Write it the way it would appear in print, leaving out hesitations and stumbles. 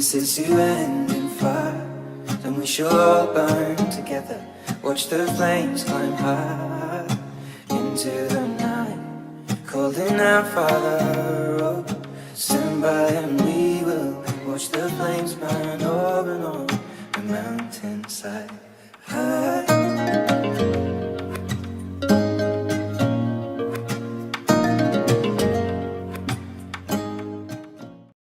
insist you end in fire, then we shall all burn together. Watch the flames climb high into the night, calling out Father, oh, stand by and we will watch the flames burn over and on the mountainside.